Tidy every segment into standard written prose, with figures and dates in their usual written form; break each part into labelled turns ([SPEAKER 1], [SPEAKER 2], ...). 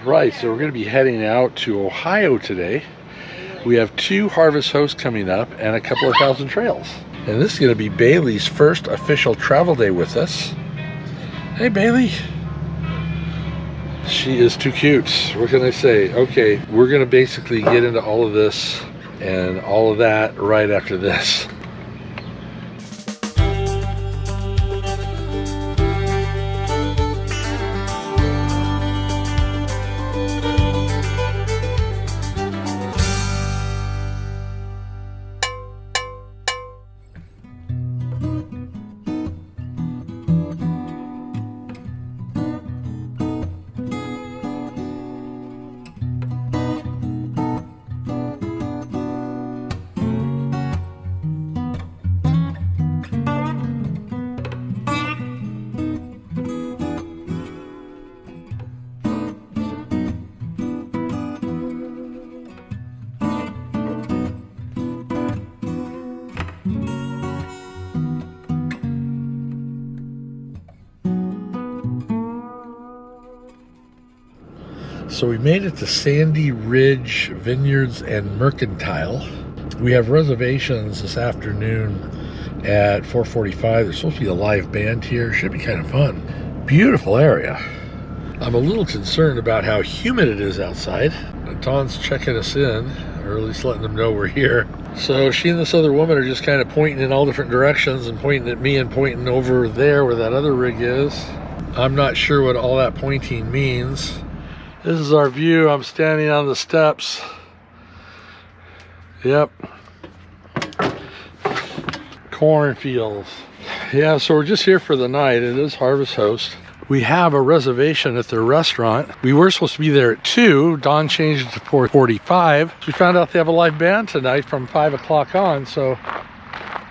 [SPEAKER 1] Right, so we're going to be heading out to Ohio today. We have 2 harvest hosts coming up and a couple of thousand trails. And this is going to be Bailey's first official travel day with us. Hey, Bailey. She is too cute. What can I say? Okay, we're going to basically get into all of this and all of that right after this. So we made it to Sandy Ridge Vineyards and Mercantile. We have reservations this afternoon at 4:45. There's supposed to be a live band here. Should be kind of fun. Beautiful area. I'm a little concerned about how humid it is outside. Dawn's checking us in, or at least letting them know we're here. So she and this other woman are just kind of pointing in all different directions and pointing at me and pointing over there where that other rig is. I'm not sure what all that pointing means. This is our view. I'm standing on the steps. Yep. Cornfields. Yeah, so we're just here for the night. It is Harvest Host. We have a reservation at their restaurant. We were supposed to be there at 2. Dawn changed it to 4:45. We found out they have a live band tonight from 5 o'clock on. So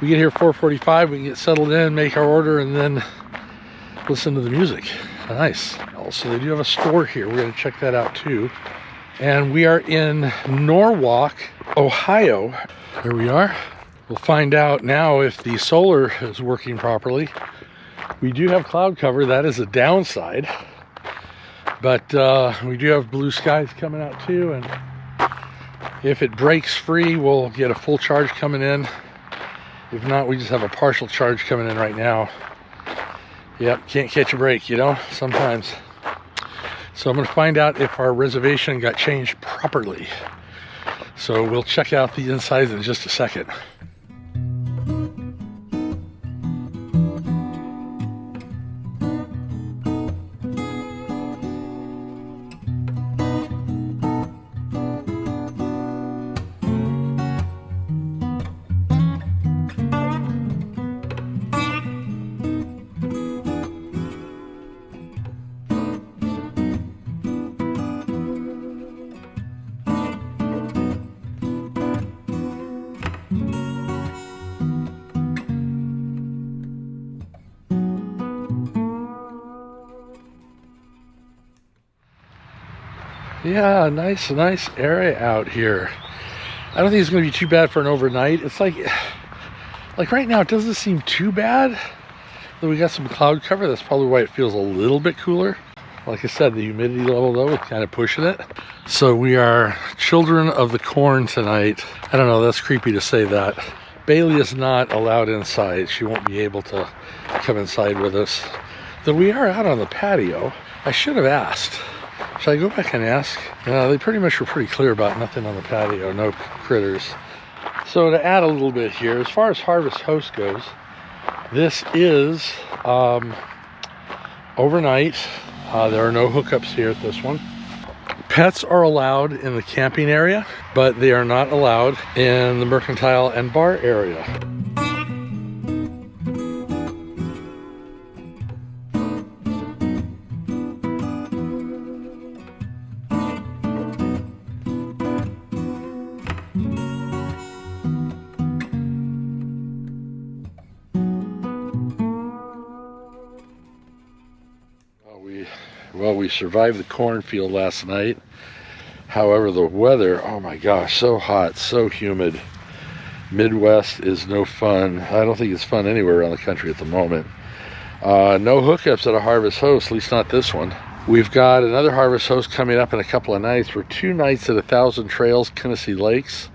[SPEAKER 1] we get here 4:45. We can get settled in, make our order, and then listen to the music. Nice. Also, they do have a store here. We're going to check that out too. And we are in Norwalk, Ohio. There we are. We'll find out now if the solar is working properly. We do have cloud cover. That is a downside. But we do have blue skies coming out too. And if it breaks free, we'll get a full charge coming in. If not, we just have a partial charge coming in right now. Yep, can't catch a break, you know, sometimes. So I'm going to find out if our reservation got changed properly. So we'll check out the insides in just a second. Yeah, nice area out here. I don't think it's going to be too bad for an overnight. It's like right now it doesn't seem too bad. Though we got some cloud cover, that's probably why it feels a little bit cooler. Like I said, the humidity level though is kind of pushing it. So we are children of the corn tonight. I don't know, that's creepy to say that. Bailey is not allowed inside. She won't be able to come inside with us. Though we are out on the patio. I should have asked. Should I go back and ask? They pretty much were pretty clear about nothing on the patio, no critters. So to add a little bit here, as far as Harvest Host goes, this is overnight. There are no hookups here at this one. Pets are allowed in the camping area, but they are not allowed in the mercantile and bar area. Well, we survived the cornfield last night. However, the weather, oh my gosh, so hot, so humid. Midwest is no fun. I don't think it's fun anywhere around the country at the moment. No hookups at a Harvest Host, at least not this one. We've got another harvest host coming up in a couple of nights. We're 2 nights at 1,000 Trails, Hidden Lakes.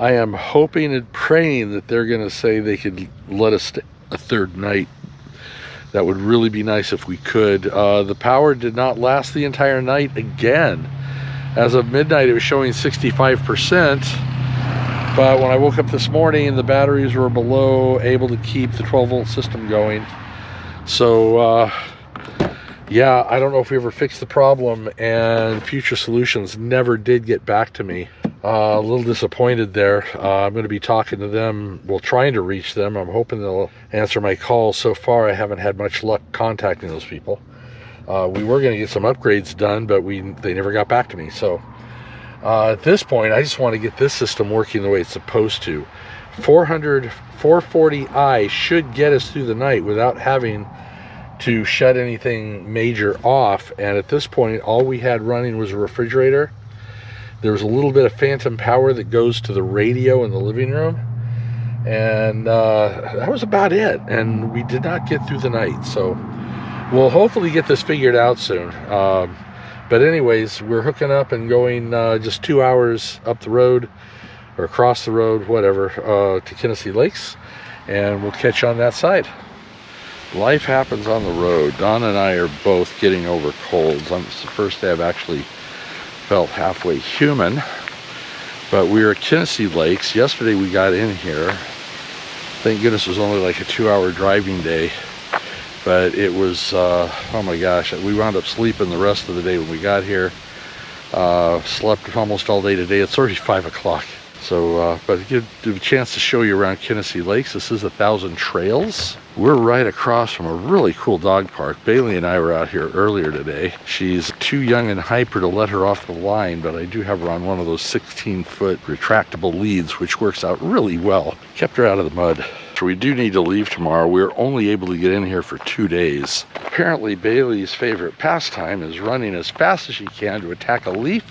[SPEAKER 1] I am hoping and praying that they're going to say they could let us stay a 3rd night. That would really be nice if we could. The power did not last the entire night again. As of midnight, it was showing 65%. But when I woke up this morning, the batteries were below, able to keep the 12-volt system going. So, yeah, I don't know if we ever fixed the problem, and Future Solutions never did get back to me. A little disappointed there. I'm going to be talking to them, well, trying to reach them. I'm hoping they'll answer my calls. So far, I haven't had much luck contacting those people. We were going to get some upgrades done, but they never got back to me. So at this point, I just want to get this system working the way it's supposed to. 440i should get us through the night without having to shut anything major off. And at this point, all we had running was a refrigerator. There was a little bit of phantom power that goes to the radio in the living room, and that was about it. And we did not get through the night, so we'll hopefully get this figured out soon. But anyways, we're hooking up and going just 2 hours up the road or across the road, whatever, to Hidden Lakes, and we'll catch you on that side. Life happens on the road. Don and I are both getting over colds. It's the first day I've actually felt halfway human, but we were at Hidden Lakes. Yesterday we got in here. Thank goodness it was only like a 2-hour driving day, but it was, oh my gosh, we wound up sleeping the rest of the day when we got here. Slept almost all day today. It's already 5 o'clock. So, but give a chance to show you around Hidden Lakes. This is 1,000 Trails. We're right across from a really cool dog park. Bailey and I were out here earlier today. She's too young and hyper to let her off the line, but I do have her on one of those 16-foot retractable leads, which works out really well. Kept her out of the mud. So we do need to leave tomorrow. We're only able to get in here for 2 days. Apparently Bailey's favorite pastime is running as fast as she can to attack a leaf.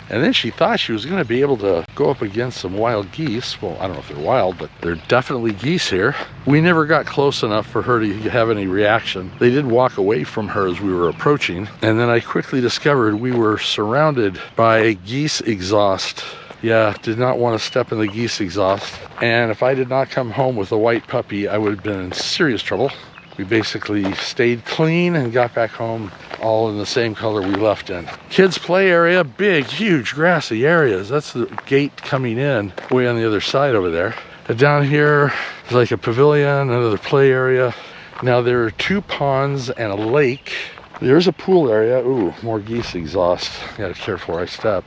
[SPEAKER 1] And then she thought she was going to be able to go up against some wild geese. Well, I don't know if they're wild, but they're definitely geese here. We never got close enough for her to have any reaction. They did walk away from her as we were approaching. And then I quickly discovered we were surrounded by geese exhaust. Yeah, did not want to step in the geese exhaust. And if I did not come home with a white puppy, I would have been in serious trouble. We basically stayed clean and got back home all in the same color we left in. Kids play area, big, huge grassy areas. That's the gate coming in way on the other side over there. And down here is like a pavilion, another play area. Now there are 2 ponds and a lake. There's a pool area. Ooh, more geese exhaust. Gotta be careful where I step.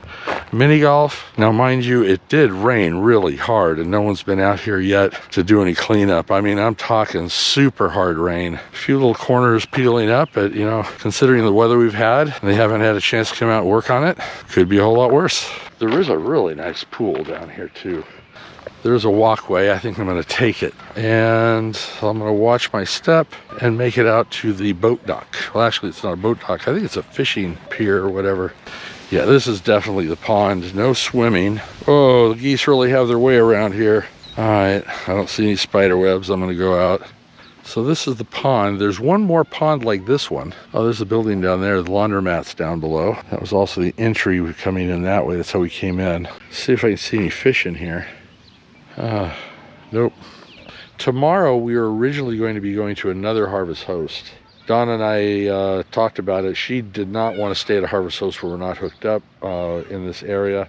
[SPEAKER 1] Mini golf. Now, mind you, it did rain really hard, and no one's been out here yet to do any cleanup. I mean, I'm talking super hard rain. A few little corners peeling up, but you know, considering the weather we've had, they haven't had a chance to come out and work on it. Could be a whole lot worse. There is a really nice pool down here too. There's a walkway. I think I'm going to take it, and I'm going to watch my step and make it out to the boat dock. Well, actually, it's not a boat dock. I think it's a fishing pier or whatever. Yeah, this is definitely the pond. No swimming. Oh, the geese really have their way around here. All right, I don't see any spider webs. I'm going to go out. So this is the pond. There's one more pond like this one. Oh, there's a building down there. The laundromat's down below. That was also the entry coming in that way. That's how we came in. See if I can see any fish in here. Nope. Tomorrow we were originally going to be going to another Harvest Host. Dawn and I talked about it. She did not want to stay at a Harvest Host where we're not hooked up in this area.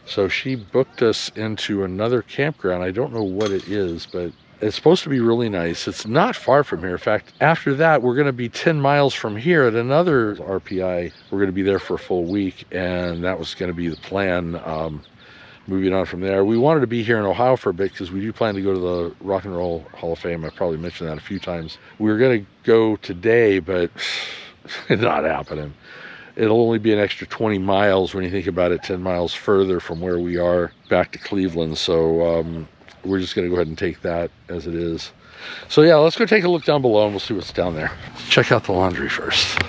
[SPEAKER 1] So she booked us into another campground. I don't know what it is, but it's supposed to be really nice. It's not far from here. In fact, after that, we're going to be 10 miles from here at another RPI. We're going to be there for a full week, and that was going to be the plan. Moving on from there, we wanted to be here in Ohio for a bit because we do plan to go to the Rock and Roll Hall of Fame. I probably mentioned that a few times. We were going to go today, but it's not happening. It'll only be an extra 20 miles when you think about it, 10 miles further from where we are back to Cleveland. So we're just going to go ahead and take that as it is. So yeah, let's go take a look down below and we'll see what's down there. Let's check out the laundry first.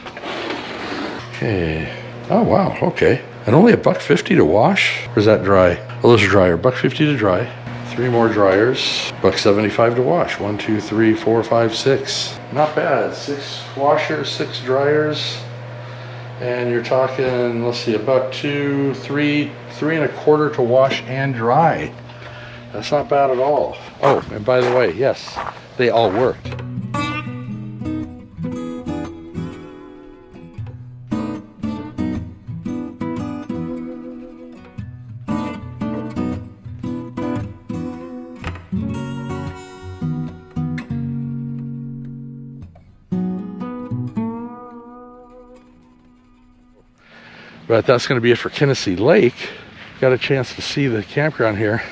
[SPEAKER 1] Okay. Oh wow, okay. And only $1.50 to wash? Or is that dry? Oh, those are dryer. $1.50 to dry. 3 more dryers. $1.75 to wash. 1, 2, 3, 4, 5, 6. Not bad. 6 washers, 6 dryers. And you're talking, let's see, about three and a quarter to wash and dry. That's not bad at all. Oh, and by the way, yes, they all worked. But that's going to be it for Kinnessee Lake. Got a chance to see the campground here.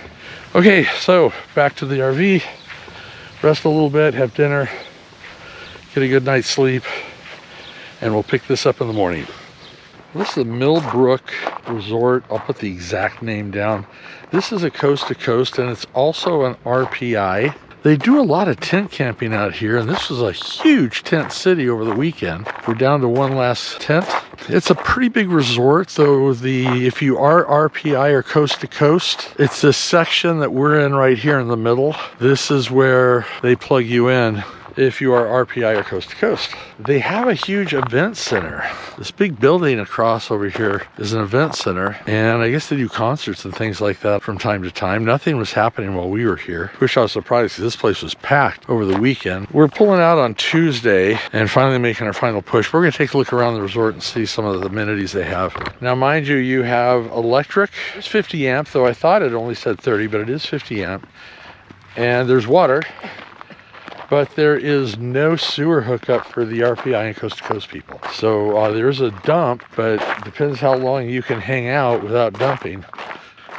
[SPEAKER 1] Okay, so back to the RV. Rest a little bit, have dinner, get a good night's sleep, and we'll pick this up in the morning. This is the Millbrook Resort. I'll put the exact name down. This is a coast to coast, and it's also an RPI. They do a lot of tent camping out here, and this was a huge tent city over the weekend. We're down to one last tent. It's a pretty big resort, though. If you are RPI or coast to coast, it's this section that we're in right here in the middle. This is where they plug you in if you are RPI or coast to coast. They have a huge event center. This big building across over here is an event center, and I guess they do concerts and things like that from time to time. Nothing was happening while we were here, which I was surprised because this place was packed over the weekend. We're pulling out on Tuesday and finally making our final push. We're going to take a look around the resort and see some of the amenities they have. Now, mind you, you have electric. It's 50 amp, though I thought it only said 30, but it is 50 amp. And there's water. But there is no sewer hookup for the RPI and coast to coast people. So there's a dump, but it depends how long you can hang out without dumping.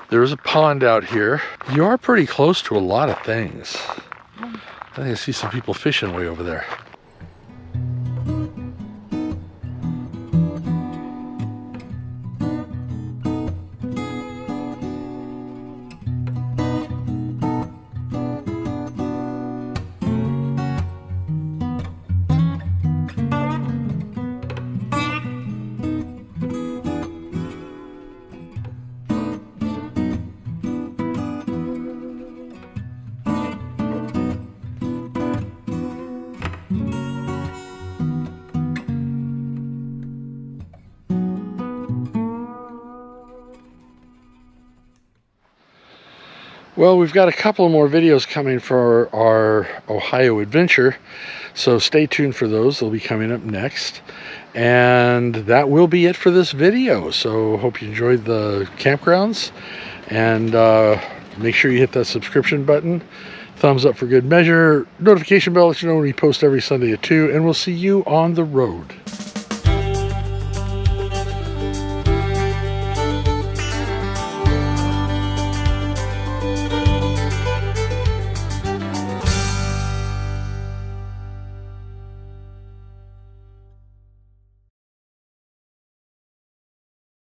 [SPEAKER 1] There's a pond out here. You are pretty close to a lot of things. I think I see some people fishing way over there. Well, we've got a couple more videos coming for our Ohio adventure, so stay tuned for those. They'll be coming up next, and that will be it for this video. So hope you enjoyed the campgrounds, and make sure you hit that subscription button, thumbs up for good measure, notification bell, let you know when we post every Sunday at 2, and we'll see you on the road.